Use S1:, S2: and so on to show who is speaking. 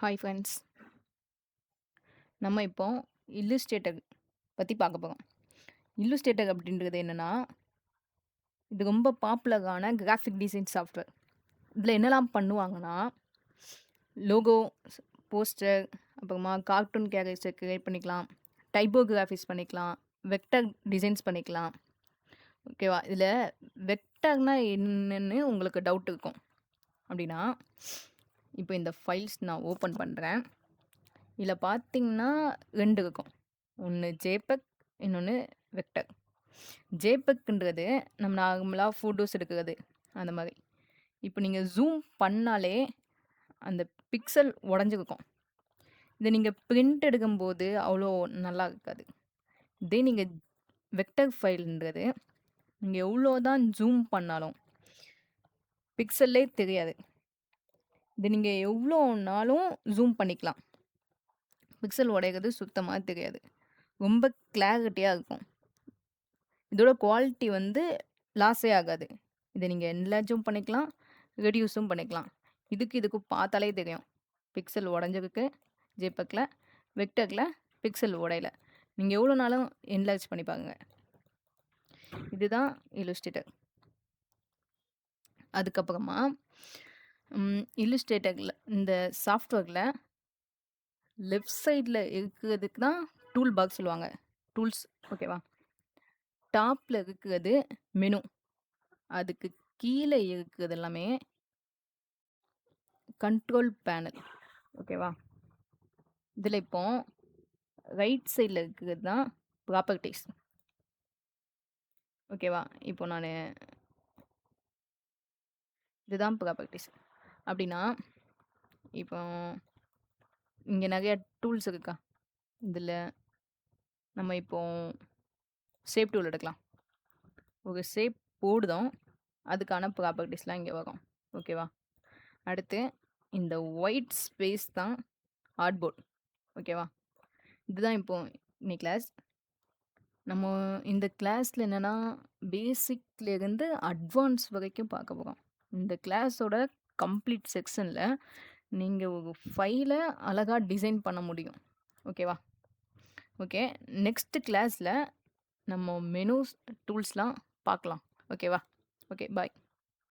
S1: Hi friends. நம்ம இப்போ Illustrator பத்தி பார்க்க போறோம். இல்லுஸ்ட்ரேட்டர் அப்படின்றது என்னன்னா, இது ரொம்ப பாப்புலரான கிராஃபிக் டிசைன் சாஃப்ட்வேர். இதில என்னலாம் பண்ணுவாங்கன்னா, லோகோ, போஸ்டர், அப்புறமா கார்ட்டூன் கேரக்டர்ஸ் கிரியேட் பண்ணிக்கலாம். டைப்போகிராஃபிஸ் பண்ணிக்கலாம். வெக்டர் டிசைன்ஸ் பண்ணிக்கலாம். ஓகேவா? இதில வெக்டர்னா என்னன்னு உங்களுக்கு டவுட் இருக்கும். அப்படின்னா, இப்போ இந்த ஃபைல்ஸ் நான் ஓப்பன் பண்றேன். இதில பார்த்தீங்கன்னா 2 இருக்கும். ஒண்ணு ஜேபெக், இன்னொன்னு வெக்டர். ஜேபெக்ன்றது நம்ம நார்மலா ஃபோட்டோஸ் எடுக்கிறது, அந்த மாரி. இப்போ நீங்க ஜூம் பண்ணாலே அந்த பிக்சல் உடைஞ்சிருக்கும். இத நீங்க பிரிண்ட் எடுக்கும்போது அவ்வளோ நல்லா இருக்காது. இதே நீங்க வெக்டர் ஃபைல்ன்றது நீங்க எவ்வளோ தான் ஜூம் பண்ணாலும் பிக்சலே தெரியாது. இத நீங்க எவ்வளோனாலும் ஜூம் பண்ணிக்கலாம். பிக்சல் உடையிறது சுத்தமா தெரியாது. ரொம்ப கிளாரிட்டியா இருக்கும். இதோட குவாலிட்டி வந்து லாஸே ஆகாது. இத நீங்க என்லார்ஜும் பண்ணிக்கலாம், ரெடியூஸும் பண்ணிக்கலாம். இதுக்கும் பார்த்தாலே தெரியும். பிக்சல் உடைஞ்சிருக்கு ஜேபெக்ல, வெக்டர்ல பிக்சல் உடையல. நீங்க எவ்வளோனாலும் என்லார்ஜ் பண்ணி பாருங்க. இதுதான் இல்லுஸ்ட்ரேட்டர். அதுக்கப்புறமா இல்லுஸ்ட்ரேட்டர்ல இந்த சாஃப்ட்வேர்ல லெஃப்ட் சைட்ல இருக்கிறதுக்கு தான் டூல் பார் சொல்லுவாங்க. டூல்ஸ் ஓகேவா? டாப்ல இருக்கிறது மெனு. அதுக்கு கீழ இருக்கிறது எல்லாமே கண்ட்ரோல் பேனல். ஓகேவா? இதில இப்போ ரைட் சைட்ல இருக்கிறது தான் ப்ராப்பர்ட்டீஸ். ஓகேவா? இப்போ நானு இதுதான் ப்ராப்பர்ட்டீஸ். அப்படின்னா, இப்போ இங்க நெறைய டூல்ஸ் இருக்கா? இதில நம்ம இப்போ ஷேப் டூல் எடுக்கலாம். ஒரு ஷேப் போடுதோம். அதுக்கான ப்ராப்பர்ட்டீஸ்லாம் இங்க வரும். ஓகேவா? அடுத்து இந்த ஒயிட் ஸ்பேஸ் தான் ஆர்ட்போர்ட். ஓகேவா? இதுதான் இப்போ இன்னைக்கு கிளாஸ். நம்ம இந்த கிளாஸ்ல என்னன்னா, பேசிக்லேருந்து அட்வான்ஸ் வரைக்கும் பார்க்க போறோம். இந்த கிளாஸோட கம்ப்ளீட் செக்ஷன்ல நீங்க ஒரு ஃபைல அழகா டிசைன் பண்ண முடியும். ஓகேவா? ஓகே. நெக்ஸ்ட் கிளாஸ்ல நம்ம மெனூஸ், டூல்ஸ்லாம் பார்க்கலாம். ஓகேவா? ஓகே. பாய்.